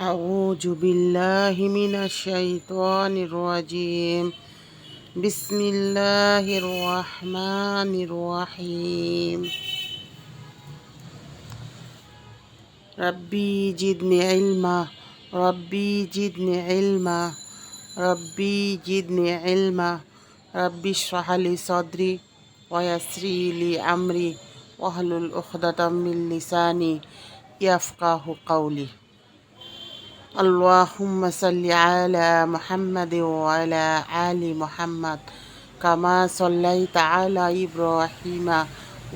أعوذ بالله من الشيطان الرجيم. بسم الله الرحمن الرحيم. ربي زدني علما ربي زدني علما ربي زدني علما ربي اشرح لي صدري ويسر لي أمري واحلل عقدة من لساني يفقه قولي. اللهم صل على محمد وعلى آل محمد كما صليت على إبراهيم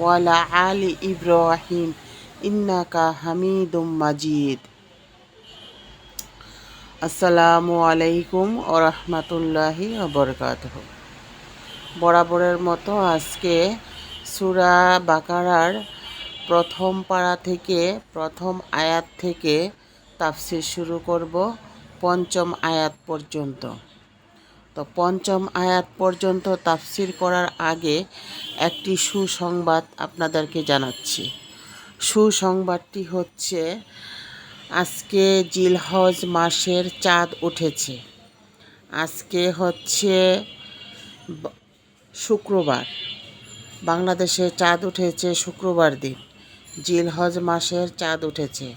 وعلى آل إبراهيم إنك حميد مجيد. আসসালামু আলাইকুম ওয়া রাহমাতুল্লাহি ওয়া বারাকাতুহু। বরাবরের মতো আজকে সূরা বাকারার প্রথম পারা থেকে প্রথম আয়াত থেকে তাফসির শুরু করব পঞ্চম আয়াত পর্যন্ত। তো পঞ্চম আয়াত পর্যন্ত তাফসির করার আগে একটি সুসংবাদ আপনাদেরকে জানাচ্ছি। সুসংবাদটি হচ্ছে আজকে জিলহজ মাসের চাঁদ উঠেছে। আজকে হচ্ছে শুক্রবার, বাংলাদেশে চাঁদ উঠেছে শুক্রবার দিন। জিলহজ মাসের চাঁদ উঠেছে।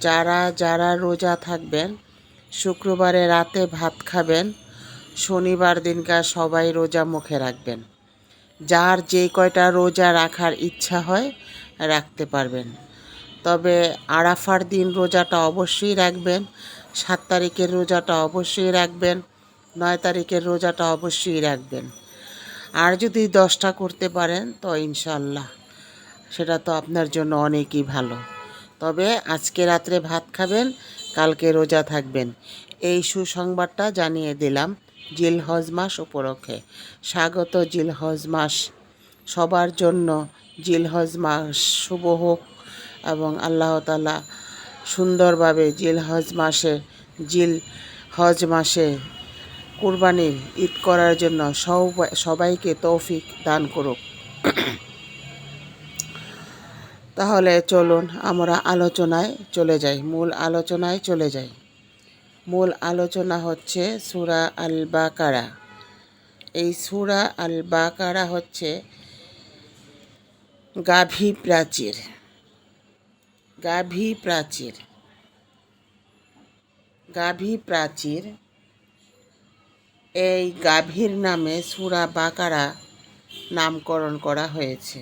যারা যারা রোজা থাকবেন শুক্রবারে রাতে ভাত খাবেন, শনিবার দিনকার সবাই রোজা মুখে রাখবেন। যার যে কয়টা রোজা রাখার ইচ্ছা হয় রাখতে পারবেন। তবে আরাফার দিন রোজাটা অবশ্যই রাখবেন, 7 তারিখের রোজাটা অবশ্যই রাখবেন, 9 তারিখের রোজাটা অবশ্যই রাখবেন। আর যদি 10টা করতে পারেন তো ইনশাল্লাহ সেটা তো আপনার জন্য অনেকই ভালো। তবে আজকে রাত্রে ভাত খাবেন, কালকে রোজা থাকবেন। এই সুসংবাদটা জানিয়ে দিলাম জিলহজ মাস উপলক্ষে। স্বাগত জিলহজ মাস, সবার জন্য জিলহজ মাস শুভ হোক এবং আল্লাহ তাআলা সুন্দরভাবে জিলহজ মাসে কুরবানির ঈদ করার জন্য সবাইকে তৌফিক দান করুক। তাহলে চলুন আমরা আলোচনায় চলে যাই, মূল আলোচনায় চলে যাই। মূল আলোচনা হচ্ছে সূরা আল বাকারা। এই সূরা আল বাকারা হচ্ছে গাভী প্রাচীর। গাভী প্রাচীর গাভী প্রাচীর এই গাভীর নামে সূরা বাকারা নামকরণ করা হয়েছে।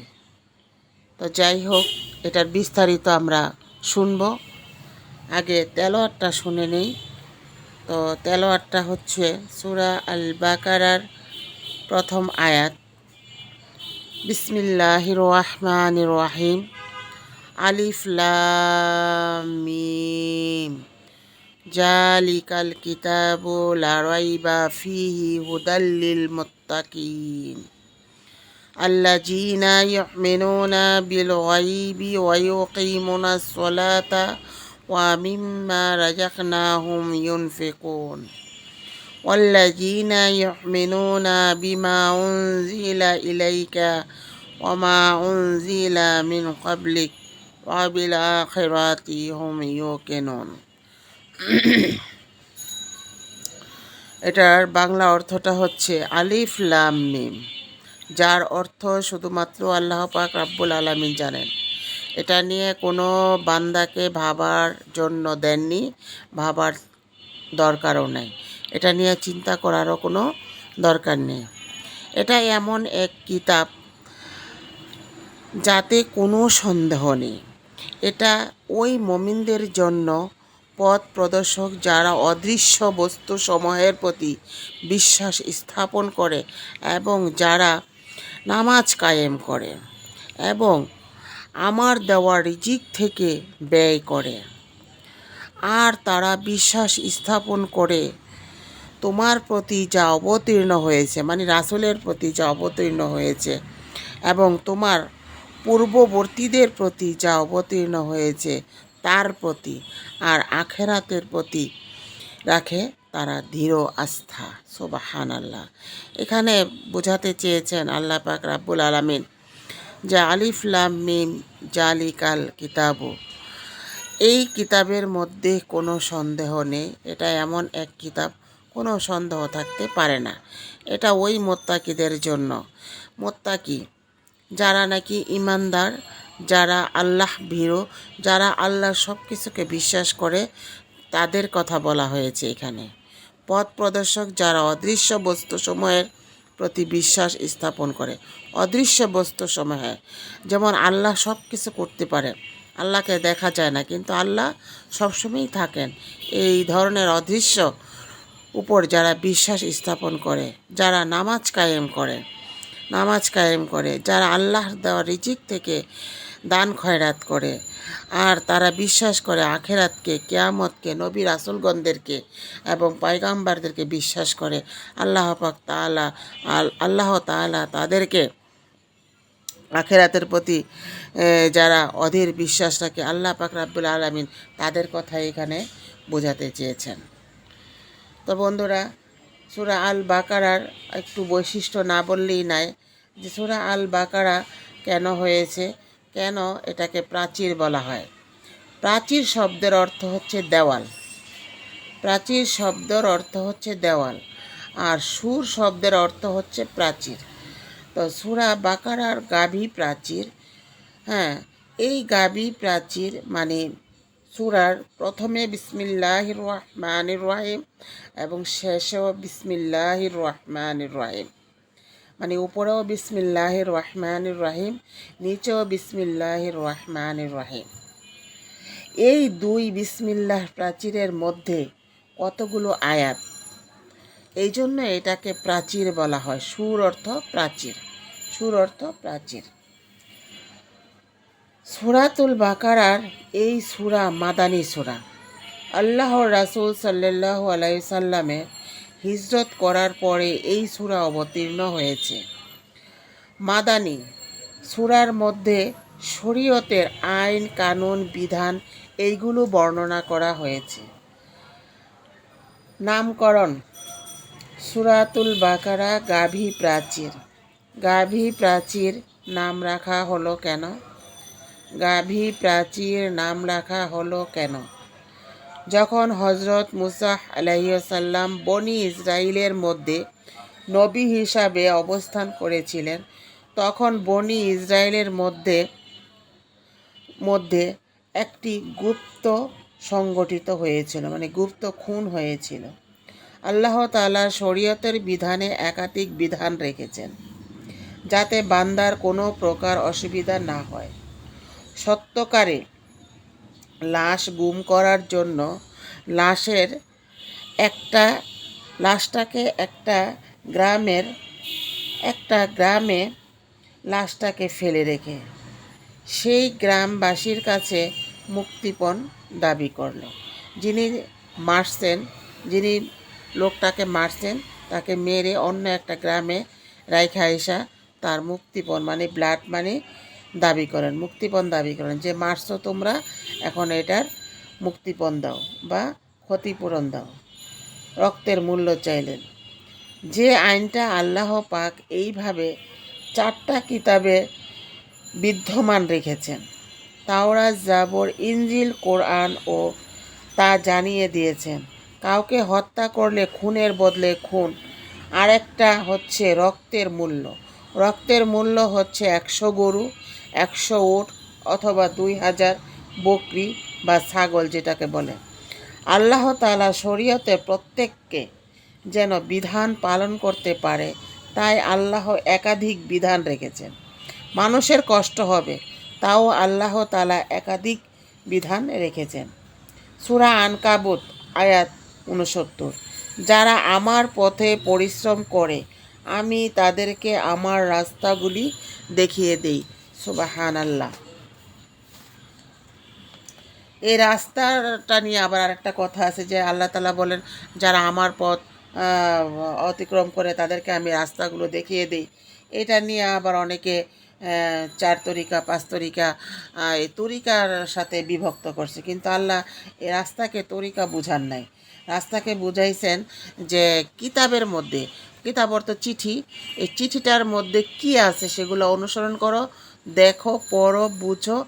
তো যাই হোক, এটার বিস্তারিত আমরা শুনব। আগে তেলাওয়াতটা শুনে নেই। তো তেলাওয়াতটা হচ্ছে সূরা আল বাকারার প্রথম আয়াত। বিসমিল্লাহির রহমানির রহিম। আলিফ লাম মিম জালিকাল কিতাবু লা রাইবা ফিহি হুদাল লিল মুত্তাকিন আল্লাযীনা ইউমিনুনা বিল গায়বি ওয়া ইউকিমুনাস সালাতা ওয়া মিম্মা রাযাকনাহুম ইউনফিকুন ওয়াল্লাযীনা ইউমিনুনা বিমা উনজিলা ইলাইকা ওয়া মা উনজিলা মিন ক্বাবলিক ওয়া বিল আখিরাতি হুম ইউকিনুন। এটার বাংলা অর্থটা হচ্ছে আলিফ লাম মিম, যার অর্থ শুধুমাত্র আল্লাহ পাক রব্বুল আলামিন জানেন। এটা নিয়ে কোনো বান্দাকে ভাবার জন্য দেননি, ভাবার দরকারও নেই। এটা নিয়ে চিন্তা করারও কোনো দরকার নেই। এটা এমন এক কিতাব যাতে কোনো সন্দেহ নেই। এটা ওই মুমিনদের জন্য পথ প্রদর্শক যারা অদৃশ্য বস্তু সমূহের প্রতি বিশ্বাস স্থাপন করে এবং যারা নামাজ কায়েম করে এবং আমার দেওয়া রিজিক থেকে ব্যয় করে। আর তারা বিশ্বাস স্থাপন করে তোমার প্রতি যা অবতীর্ণ হয়েছে, মানে রাসূলের প্রতি যা অবতীর্ণ হয়েছে এবং তোমার পূর্ববর্তীদের প্রতি যা অবতীর্ণ হয়েছে তার প্রতি, আর আখিরাতের প্রতি রাখে তারা দৃঢ় আস্থা। সুবহানাল্লাহ। এখানে বোঝাতে চেয়েছেন আল্লাহ পাক রব্বুল আলামিন যে আলিফ লাম মিম জালিকাল কিতাবু, এই কিতাবের মধ্যে কোনো সন্দেহ নেই। এটা এমন এক কিতাব, কোনো সন্দেহ থাকতে পারে না। এটা ওই মোত্তাকিদের জন্য। মোত্তাকি যারা নাকি ইমানদার, যারা আল্লাহ ভীরু, যারা আল্লাহর সব কিছুকে বিশ্বাস করে, তাদের কথা বলা হয়েছে এখানে। পথ প্রদর্শক যারা অদৃশ্য বস্তুসমূহের প্রতি বিশ্বাস স্থাপন করে। অদৃশ্য বস্তুসমূহে যেমন আল্লাহ সব কিছু করতে পারে, আল্লাহকে দেখা যায় না, কিন্তু আল্লাহ সবসময়ই থাকেন। এই ধরনের অদৃশ্য উপর যারা বিশ্বাস স্থাপন করে, যারা নামাজ কায়েম করে, যারা আল্লাহর দেওয়া রিজিক থেকে দান খয়রাত করে, আর তারা বিশ্বাস করে আখেরাতকে, কিয়ামতকে, নবী রাসূলগণদেরকে এবং পয়গাম্বারদেরকে বিশ্বাস করে। আল্লাহ তাআলা তাদেরকে আখেরাতের প্রতি যারা অধীর বিশ্বাস রাখে, আল্লাহ পাক রাব্বুল আলামিন তাদের কথা এখানে বোঝাতে চেয়েছেন। তো বন্ধুরা, সূরা আল বাকারার একটু বৈশিষ্ট্য না বললেই নাই, যে সূরা আল বাকারা কেন হয়েছে, কেন এটাকে প্রাচীর বলা হয়। প্রাচীর শব্দের অর্থ হচ্ছে দেওয়াল। প্রাচীর শব্দের অর্থ হচ্ছে দেওয়াল, আর সুর শব্দের অর্থ হচ্ছে প্রাচীর। তো সূরা বাকারার গাভী প্রাচীর। হ্যাঁ, এই গাভী প্রাচীর মানে সূরার প্রথমে বিসমিল্লাহির রহমানির রহিম এবং শেষেও বিসমিল্লাহির রহমানির রহিম, মানে উপরেও বিসমিল্লাহির রহমানির রহিম, নিচেও বিসমিল্লাহির রহমানির রহিম। এই দুই বিসমিল্লাহ প্রাচীরের মধ্যে কতগুলো আয়াত, এই জন্য এটাকে প্রাচীর বলা হয়। সুর অর্থ প্রাচীর, সুর অর্থ প্রাচীর। সূরাতুল বাকারার এই সূরা মাদানী সূরা। আল্লাহর রাসূল সাল্লাল্লাহু আলাইহি সাল্লামের হিজরত করার পরে এই সূরা অবতীর্ণ হয়েছে। মাদানী সূরার মধ্যে শরীয়তের আইন কানুন বিধান এইগুলো বর্ণনা করা হয়েছে। নামকরণ: সূরাতুল বাকারা গাভী প্রাচীর। গাভী প্রাচীর নাম রাখা হলো কেন? গাভী প্রাচীর নাম রাখা হলো কেন? যখন হযরত মূসা আলাইহিসসালাম বনি ইসরাইলের মধ্যে নবী হিসাবে অবস্থান করেছিলেন, তখন বনি ইসরাইলের মধ্যে একটি গুপ্ত সংগঠিত হয়েছিল, মানে গুপ্ত খুন হয়েছিল। আল্লাহ তাআলা শরীয়তের বিধানে একাধিক বিধান রেখেছেন, যাতে বান্দার কোনো প্রকার অসুবিধা না হয়। সত্যকারে লাশ গুম করার জন্য লাশটাকে একটা গ্রামে লাশটাকে ফেলে রেখে সেই গ্রামবাসীর কাছে মুক্তিপণ দাবি করল। যিনি লোকটাকে মারছেন তাকে মেরে অন্য একটা গ্রামে রাইখা আইসা তার মুক্তিপণ মানে ব্লাড মানি মুক্তিপণ দাবি করেন, যে মারছো তোমরা, এখন এটার মুক্তিপণ দাও বা ক্ষতিপূরণ দাও, রক্তের মূল্য চাইলেন। যে আইনটা আল্লাহ পাক এইভাবে 4টা কিতাবে বিদ্যমান রেখেছেন, তাওরাত, জাবর, ইনজিল, কোরআন, ও তা জানিয়ে দিয়েছেন কাউকে হত্যা করলে খুনের বদলে খুন, আরেকটা হচ্ছে রক্তের মূল্য। রক্তের মূল্য হচ্ছে 100 গরু, 100 উট অথবা 2000 বকরি বা ছাগল যেটাকে বলে। আল্লাহ তাআলা শরীয়তে প্রত্যেককে যেন বিধান পালন করতে পারে, তাই আল্লাহ একাধিক বিধান রেখেছেন। মানুষের কষ্ট হবে, তাও আল্লাহ তাআলা একাধিক বিধান রেখেছেন। সূরা আনকাবুত আয়াত 69। যারা আমার পথে পরিশ্রম করে আমি তাদেরকে আমার রাস্তাগুলি দেখিয়ে দেই। সুবহানাল্লাহ। এই রাস্তাটা নিয়ে আবার আরেকটা কথা আছে, যে আল্লাহ তাআলা বলেন যারা আমার পথ অতিক্রম করে তাদেরকে আমি রাস্তাগুলো দেখিয়ে দিই। এটা নিয়ে আবার অনেকে 4 তরিকা 5 তরিকা এই তরিকার সাথে বিভক্ত করছে, কিন্তু আল্লাহ এই রাস্তাকে তরিকা বুঝান নাই। রাস্তাকে বুঝাইছেন যে কিতাবের মধ্যে, কিতাব অর্থ চিঠি, এই চিঠিটার মধ্যে কি আছে সেগুলো অনুসরণ করো, দেখো, পড়ো, বুঝো,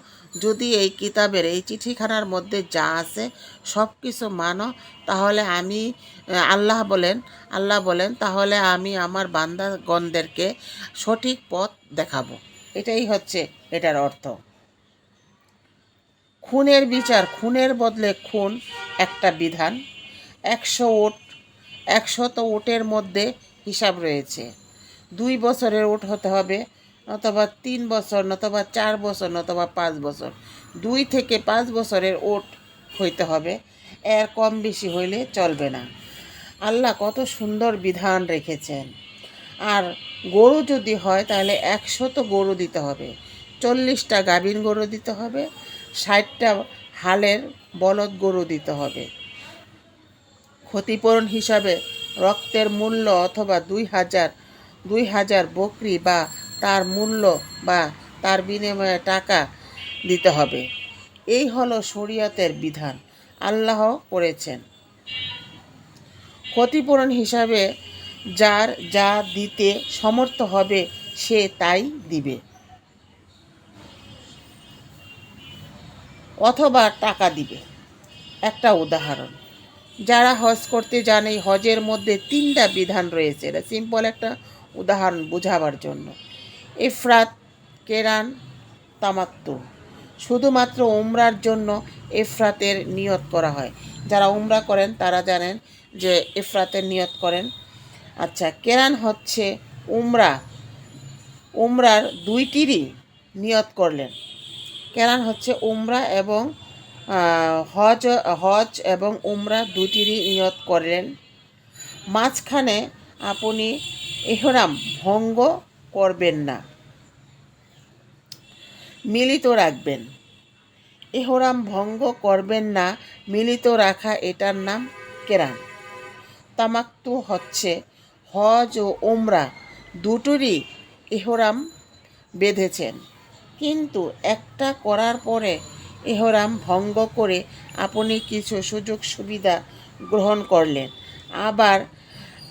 যদি এই কিতাবের এই চিঠিখানার মধ্যে যা আছে সব কিছু মানো, তাহলে আমি আল্লাহ বলেন তাহলে আমি আমার বান্দাগণদেরকে সঠিক পথ দেখাবো। এটাই হচ্ছে এটার অর্থ। খুনের বিচার, খুনের বদলে খুন একটা বিধান। 100 উটের মধ্যে হিসাব রয়েছে। 2 বছরের উট হতে হবে, অথবা 3 বছর, নতবা 4 বছর, নতবা 5 বছর। 2 থেকে 5 বছরের উট হইতে হবে, এর কম বেশি হইলে চলবে না। আল্লাহ কত সুন্দর বিধান রেখেছেন। আর গরু যদি হয় তাহলে 100 গরু দিতে হবে, 40টা গাভীন গরু দিতে হবে, 60টা হালের বলদ গরু দিতে হবে। ক্ষতিপূরণ হিসাবে রক্তের মূল্য অথবা 2000 বকরি বা তার মূল্য বা তার বিনিময়ে টাকা দিতে হবে। এই হলো শরীয়তের বিধান আল্লাহ করেছেন। ক্ষতিপূরণ হিসাবে যার যা দিতে সমর্থ হবে সে তাই দিবে, অথবা টাকা দিবে। একটা উদাহরণ, যারা হজ করতে যান, এই হজের মধ্যে 3টা বিধান রয়েছে। এটা সিম্পল একটা উদাহরণ বোঝাবার জন্য। ইফরাত, কেরান, তামাত্তু। শুধুমাত্র উমরার জন্য ইফরাতের নিয়ত করা হয়। যারা উমরা করেন তারা জানেন যে ইফরাতের নিয়ত করেন। আচ্ছা, কেরান হচ্ছে উমরার 2টিরই নিয়ত করলেন। কেরান হচ্ছে উমরা এবং হজ এবং উমরা 2টিরই নিয়ত করলেন। মাঝখানে আপনি ইহরাম ভঙ্গ করবেন না, মিলিত রাখবেন। ইহরাম ভঙ্গ করবেন না, মিলিত রাখা, এটার নাম কেরান। তামাত্তু হচ্ছে হজ ও উমরা দুটোরই ইহরাম বেঁধেছেন, কিন্তু একটা করার পরে ইহরাম ভঙ্গ করে আপনি কিছু সুযোগ সুবিধা গ্রহণ করলেন, আবার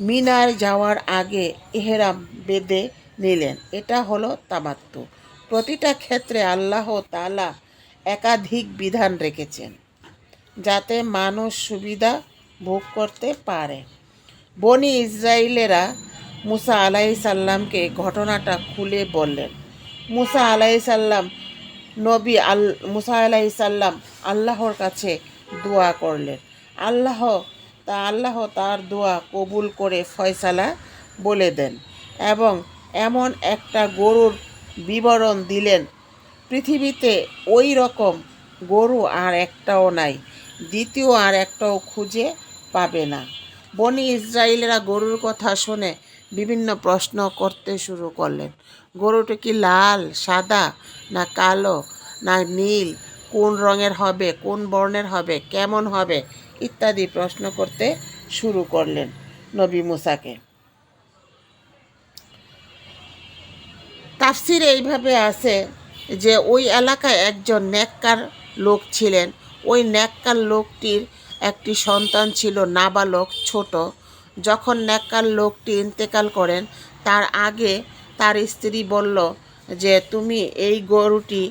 মিনার যাওয়ার আগে ইহরাম বেঁধে নিলেন। এটা হলো তামাত্তু। প্রতিটা ক্ষেত্রে আল্লাহ তাআলা একাধিক বিধান রেখেছেন যাতে মানুষ সুবিধা ভোগ করতে পারে। বনি ইসরাইলেরা মুসা আলাইসাল্লামকে ঘটনাটা খুলে বললেন। মুসা আলাইসাল্লাম মুসা আলাইসাল্লাম আল্লাহর কাছে দোয়া করলেন। আল্লাহ তার দোয়া কবুল করে ফয়সালা বলে দেন এবং এমন একটা গরুর বিবরণ দিলেন, পৃথিবীতে ওই রকম গরু আর একটাও নাই, দ্বিতীয় আর একটাও খুঁজে পাবে না। বনি ইসরাইলেরা গরুর কথা শুনে বিভিন্ন প্রশ্ন করতে শুরু করলেন। গরুটা কি লাল, সাদা, না কালো, না নীল, কোন রঙের হবে, কোন বর্ণের হবে, কেমন হবে ইত্যাদি প্রশ্ন করতে শুরু করলেন নবী মুসাকে। তাফসিরে এইভাবে আছে যে ওই এলাকায় একজন নেককার লোক ছিলেন। ওই নেককার লোকটির একটি সন্তান ছিল নাবালক, ছোট। যখন নেককার লোকটি ইন্তেকাল করেন তার আগে তার স্ত্রী বলল যে তুমি এই গরুটি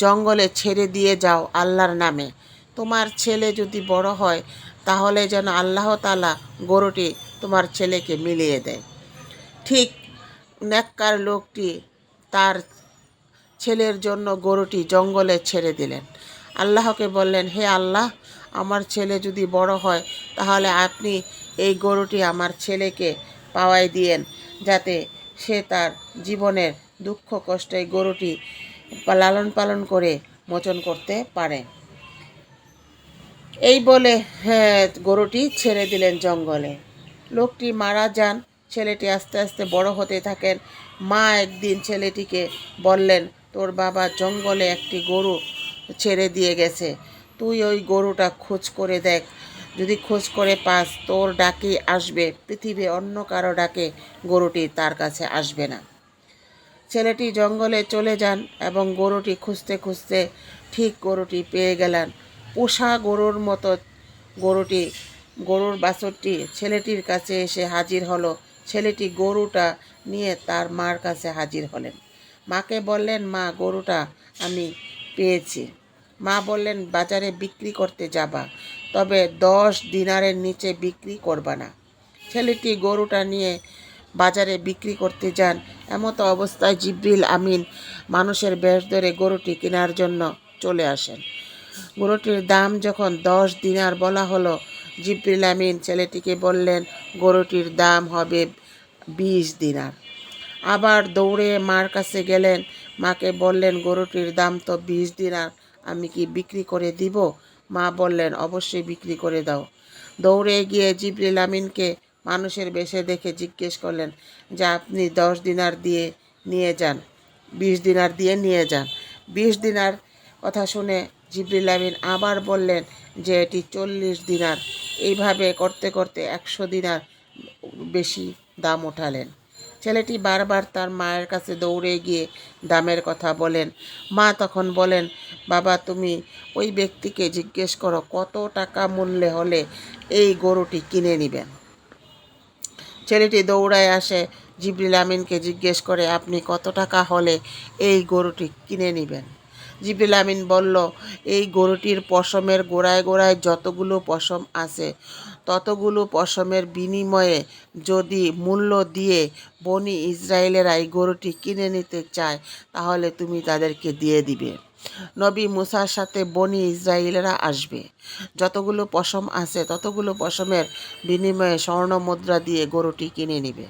জঙ্গলে ছেড়ে দিয়ে যাও আল্লাহর নামে। তোমার ছেলে যদি বড় হয় তাহলে যেন আল্লাহ তাআলা গরুটি তোমার ছেলেকে মিলিয়ে দেয়। ঠিক নেককার লোকটি তার ছেলের জন্য গরুটি জঙ্গলে ছেড়ে দিলেন। আল্লাহকে বললেন, হে আল্লাহ, আমার ছেলে যদি বড় হয় তাহলে আপনি এই গরুটি আমার ছেলেকে পাওয়াই দিয়েন, যাতে সে তার জীবনের দুঃখ কষ্ট এই গরুটি লালন পালন করে মোচন করতে পারে। এই বলে গরুটি ছেড়ে দিলেন জঙ্গলে। লোকটি মারা যান। ছেলেটি আস্তে আস্তে বড় হতে থাকেন। মা একদিন ছেলেটিকে বললেন, তোর বাবা জঙ্গলে একটি গরু ছেড়ে দিয়ে গেছে, তুই ওই গরুটা খোঁজ করে দেখ। যদি খোঁজ করে পাস তোর ডাকে আসবে, পৃথিবীর অন্য কারো ডাকে গরুটি তার কাছে আসবে না। ছেলেটি জঙ্গলে চলে যান এবং গরুটি খুঁজতে খুঁজতে ঠিক গরুটি পেয়ে গেলেন। পোষা গরুর মতো গরুর বাছুরটি ছেলেটির কাছে এসে হাজির হলো। ছেলেটি গরুটা নিয়ে তার মার কাছে হাজির হলেন। মাকে বললেন, মা, গরুটা আমি পেয়েছি। মা বললেন, বাজারে বিক্রি করতে যাবা, তবে 10 দিনারের নিচে বিক্রি করবা না। ছেলেটি গরুটা নিয়ে বাজারে বিক্রি করতে যান। এমতো অবস্থায় জিবরিল আমিন মানুষের বেশ ধরে গরুটি কেনার জন্য চলে আসেন। গরুটির দাম যখন 10 দিনার বলা হলো, জিবরিল আমিন ছেলেটিকে বললেন, গরুটির দাম হবে 20 দিনার। আবার দৌড়ে মার কাছে গেলেন, মাকে বললেন, গরুটির দাম তো 20 দিনার, আমি কি বিক্রি করে দিব? মা বললেন, অবশ্যই বিক্রি করে দাও। দৌড়ে গিয়ে জিবরিল আমিনকে মানুষের বেশে দেখে জিজ্ঞেস করলেন যে, আপনি 10 দিনার দিয়ে নিয়ে যান, 20 দিনার দিয়ে নিয়ে যান। 20 দিনার কথা শুনে জিবরিল আমিন আবার বললেন যে এটি 40 দিনার। এইভাবে করতে করতে 100 দিনার বেশি দাম ওঠালেন। ছেলেটি বারবার তার মায়ের কাছে দৌড়ে গিয়ে দামের কথা বলেন। মা তখন বলেন, বাবা, তুমি ওই ব্যক্তিকে জিজ্ঞেস করো কত টাকা মূল্য হলে এই গরুটি কিনে নেবেন। ছেলেটি দৌড়ায় আসে, জিবরিল আমিনকে জিজ্ঞেস করে, আপনি কত টাকা হলে এই গরুটি কিনে নেবেন? জিবরিল আমিন বলল, এই গরুটির পশমের গোড়ায় গোড়ায় যতগুলো পশম আছে, ততগুলো পশমের বিনিময়ে যদি মূল্য দিয়ে বনি ইসরায়েলেরা এই গরুটি কিনে নিতে চায়, তাহলে তুমি তাদেরকে দিয়ে দিবে। নবী মুসার সাথে বনি ইসরায়েলেরা আসবে। যতগুলো পশম আছে ততগুলো পশমের বিনিময়ে স্বর্ণ মুদ্রা দিয়ে গরুটি কিনে নিবে।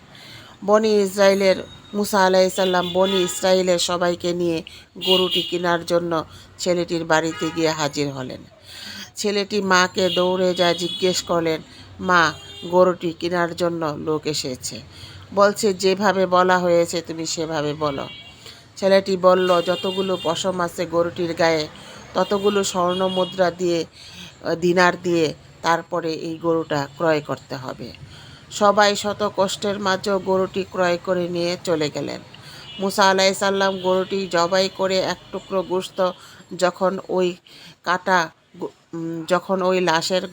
বনি ইসরায়েলের মুসা আলাইসাল্লাম বনি ইসরায়েলের সবাইকে নিয়ে গরুটি কেনার জন্য ছেলেটির বাড়িতে গিয়ে হাজির হলেন। ছেলেটি মাকে দৌড়ে যায় জিজ্ঞেস করলেন, মা, গরুটি কেনার জন্য লোক এসেছে, বলছে যেভাবে বলা হয়েছে তুমি সেভাবে বলো। ছেলেটি বলল, যতগুলো পশম আছে গরুটির গায়ে ততগুলো স্বর্ণ মুদ্রা দিয়ে দিনার দিয়ে তারপরে এই গরুটা ক্রয় করতে হবে। সবাই শত কষ্টের মাঝেও গরুটি ক্রয় করে নিয়ে চলে গেলেন। মুসা আলাইসাল্লাম গরুটি জবাই করে এক টুকরো গোশত যখন ওই কাটা যখন ওই লাশের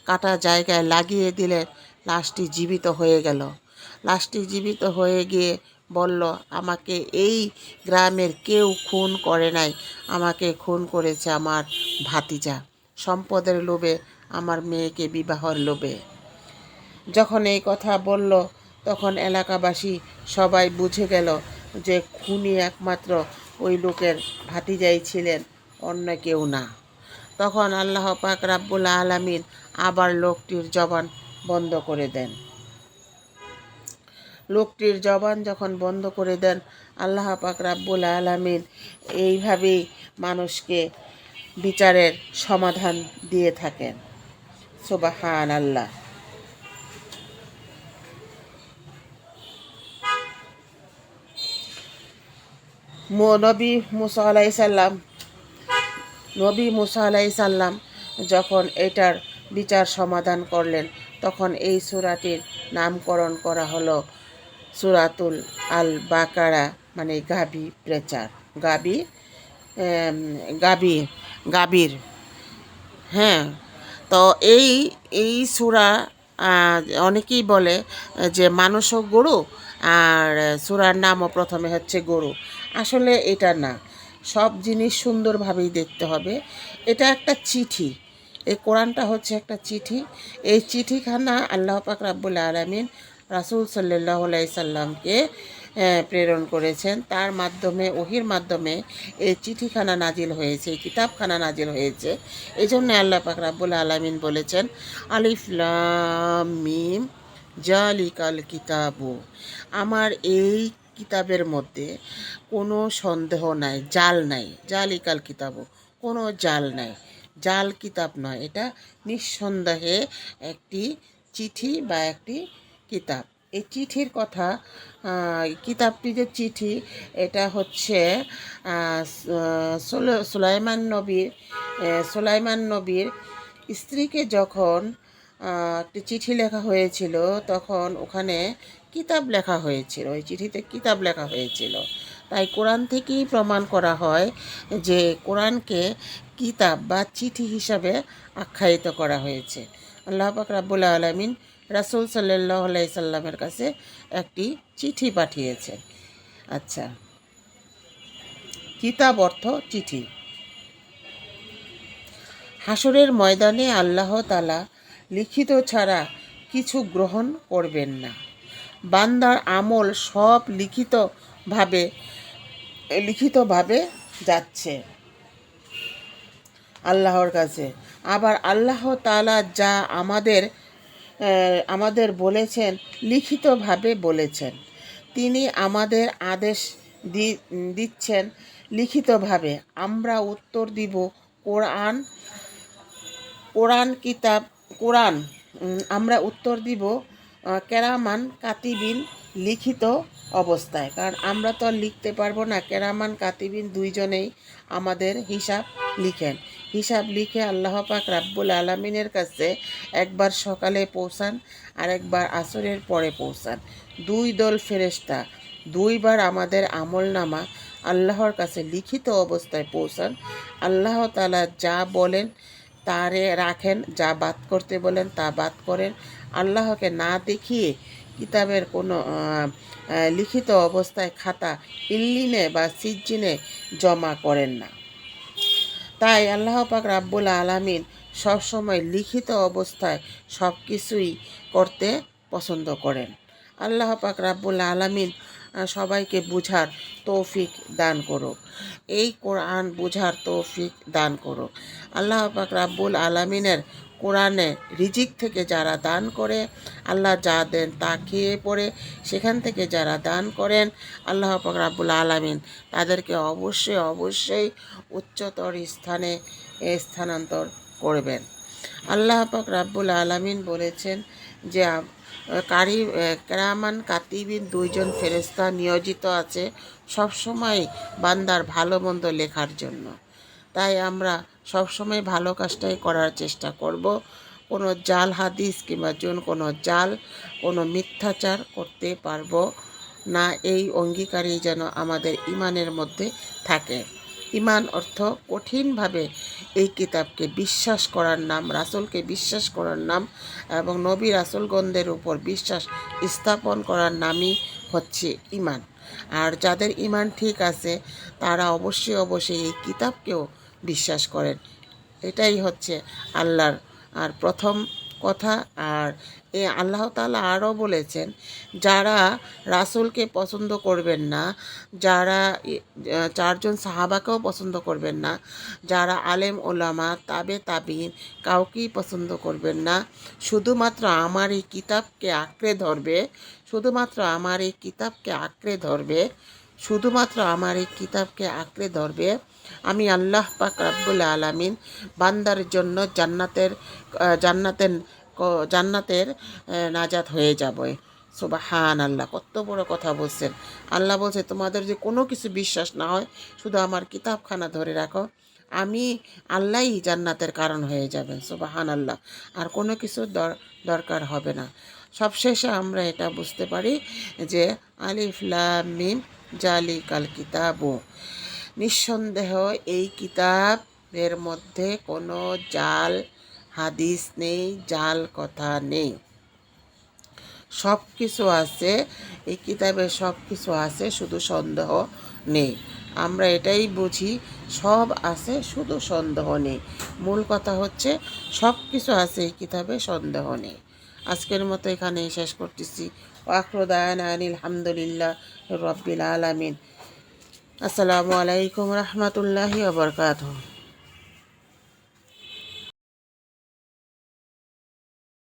কাটা জায়গায় লাগিয়ে দিলেন, লাশটি জীবিত হয়ে গেল। লাশটি জীবিত হয়ে গিয়ে বলল, আমাকে এই গ্রামের কেউ খুন করে নাই, আমাকে খুন করেছে আমার ভাতিজা, সম্পদের লোভে, আমার মেয়েকে বিবাহর লোভে। যখন এই কথা বলল, তখন এলাকাবাসী সবাই বুঝে গেল যে খুনি একমাত্র ওই লোকের ভাতিজাই ছিলেন, অন্য কেউ না। তখন আল্লাহ পাক রাব্বুল আলামিন আবার লোকটির জবান বন্ধ করে দেন। লোকটির জবান যখন বন্ধ করে দেন, আল্লাহ পাক রাব্বুল আলামিন এইভাবেই মানুষকে বিচারের সমাধান দিয়ে থাকেন। সুবহান আল্লাহ। নবী মুসা আলাইসাল্লাম নবী মুসা আলাইসাল্লাম যখন এটার বিচার সমাধান করলেন, তখন এই সূরাটির নামকরণ করা হলো সূরাতুল আল বাকারা, মানে গাভী প্রেচার, গাভী গাভী গাভীর। হ্যাঁ, তো এই এই সূরা অনেকেই বলে যে মানুষও গরু, আর সূরার নামও প্রথমে হচ্ছে গরু। আসলে এটা না, সব জিনিস সুন্দরভাবেই দেখতে হবে। এটা একটা চিঠি, এই কোরআনটা হচ্ছে একটা চিঠি। এই চিঠিখানা আল্লাহ পাক রাব্বুল আলামিন রাসূল সাল্লাল্লাহু আলাইহি সাল্লামকে প্রেরণ করেছেন। তার মাধ্যমে, ওহির মাধ্যমে এই চিঠিখানা নাজিল হয়েছে, এই কিতাবখানা নাজিল হয়েছে। এই জন্য আল্লাহ পাক রাব্বুল আলামিন বলেছেন, আলিফ লাম মিম জালিকাল কিতাবু, আমার এই কিতাবের মধ্যে কোনো সন্দেহ নাই, জাল নাই। জালিকাল কিতাবু, কোনো জাল নাই, জাল কিতাব নয়, এটা নিঃসন্দেহে একটি চিঠি বা একটি কিতাব। এই চিঠির কথা, কিতাবটি যে চিঠি, এটা হচ্ছে সুলাইমান নবীর স্ত্রীকে যখন একটি চিঠি লেখা হয়েছিল, তখন ওখানে কিতাব লেখা হয়েছিল, ওই চিঠিতে কিতাব লেখা হয়েছিল। তাই কোরআন থেকেই প্রমাণ করা হয় যে কোরআনকে কিতাব বা চিঠি হিসাবে আখ্যায়িত করা হয়েছে। আল্লাহ পাক রাব্বুল আলামিন রাসূল সাল্লাল্লাহু আলাইহি সাল্লামের কাছে একটি চিঠি পাঠিয়েছেন। আচ্ছা, কিতাব অর্থ চিঠি। হাসরের ময়দানে আল্লাহ তাআলা লিখিত ছাড়া কিছু গ্রহণ করবেন না। বান্দার আমল সব লিখিতভাবে যাচ্ছে আল্লাহর কাছে। আবার আল্লাহ তাআলা যা আমাদের বলেছেন, লিখিতভাবে বলেছেন। তিনি আমাদের আদেশ দিচ্ছেন লিখিতভাবে। আমরা উত্তর দিব কোরআন কোরআন কিতাব কোরআন আমরা উত্তর দিব কেরামান কাতিবিন লিখিত অবস্থায়। কারণ আমরা তো আর লিখতে পারবো না, কেরামান কাতিবিন দুইজনেই আমাদের হিসাব লিখে আল্লাহ পাক রাব্বুল আলামিনের কাছে একবার সকালে পৌঁছান আর একবার আসরের পরে পৌঁছান। দুই দল ফেরেশতা দুইবার আমাদের আমলনামা আল্লাহর কাছে লিখিত অবস্থায় পৌঁছান। আল্লাহ তাআলা যা বলেন তারে রাখেন, যা বাদ করতে বলেন তা বাদ করেন। আল্লাহকে না দেখিয়ে কিতাবের কোনো লিখিত অবস্থায় খাতা ইল্লিনে বা সিজ্জিনে জমা করেন না। তাই আল্লাহ পাক রাব্বুল আলামিন সবসময় লিখিত অবস্থায় সব কিছুই করতে পছন্দ করেন। আল্লাহ পাক রাব্বুল আলামিন সবাইকে বুঝার তৌফিক দান করুক। এই কোরআন বুঝার তৌফিক দান করুক। আল্লাহ পাক রাব্বুল আলামিনের কোরআনে রিজিক থেকে যারা দান করে, আল্লাহ যা দেন তা খেয়ে পড়ে সেখান থেকে যারা দান করেন, আল্লাহ পাক রাব্বুল আলামিন তাদেরকে অবশ্যই উচ্চতর স্থানে স্থানান্তর করবেন। আল্লাহ পাক রাব্বুল আলামিন বলেছেন যে কেরামান কাতিবিন দুইজন ফেরেশতা নিয়োজিত আছে সবসময় বান্দার ভালো মন্দ লেখার জন্য। তাই আমরা সবসময় ভালো কাজটাই করার চেষ্টা করব। কোনো জাল হাদিস কিংবা কোনো কোনো মিথ্যাচার করতে পারবো না, এই অঙ্গীকারই যেন আমাদের ইমানের মধ্যে থাকে। ইমান অর্থ কঠিনভাবে এই কিতাবকে বিশ্বাস করার নাম, রাসূলকে বিশ্বাস করার নাম এবং নবী রাসূলগণদের উপর বিশ্বাস স্থাপন করার নামই হচ্ছে ইমান। আর যাদের ইমান ঠিক আছে তারা অবশ্যই এই কিতাবকেও বিশ্বাস করেন। এটাই হচ্ছে আল্লাহর আর প্রথম কথা। আর আল্লাহ তাআলা আরও বলেছেন, যারা রাসূলকে পছন্দ করবেন না, যারা চারজন সাহাবাকেও পছন্দ করবেন না, যারা আলেম ওলামা তাবিঈন কাউকেই পছন্দ করবেন না, শুধুমাত্র আমার এই কিতাবকে আঁকড়ে ধরবে, আমি আল্লাহ পাক রাব্বুল আলামিন বান্দার জন্য জান্নাতের নাজাত হয়ে যাবে। সুবহানাল্লাহ, কত বড় কথা বলছেন। আল্লাহ বলছে তোমাদের যে কোনো কিছু বিশ্বাস না হয়, শুধু আমার কিতাবখানা ধরে রাখো, আমি আল্লাহই জান্নাতের কারণ হয়ে যাবেন। সুবহানাল্লাহ, আর কোনো কিছু দরকার হবে না। সবশেষে আমরা এটা বুঝতে পারি যে আলিফ লাম মিম জালিকাল কিতাবু, নিঃসন্দেহ এই কিতাবের মধ্যে কোনো জাল হাদিস নেই, জাল কথা নেই, সব কিছু আছে। এই কিতাবে সব কিছু আছে, শুধু সন্দেহ নেই। আমরা এটাই বুঝি, সব আছে শুধু সন্দেহ নেই। মূল কথা হচ্ছে সব কিছু আছে এই কিতাবে, সন্দেহ নেই। আজকের মতো এখানেই শেষ করতেছি। ওয়াখিরু দাওয়ানা আনিল হামদুলিল্লাহ রাব্বিল আলামিন। আসসালামু আলাইকুম রহমতুল্লাহি ওয়া বারাকাতুহু।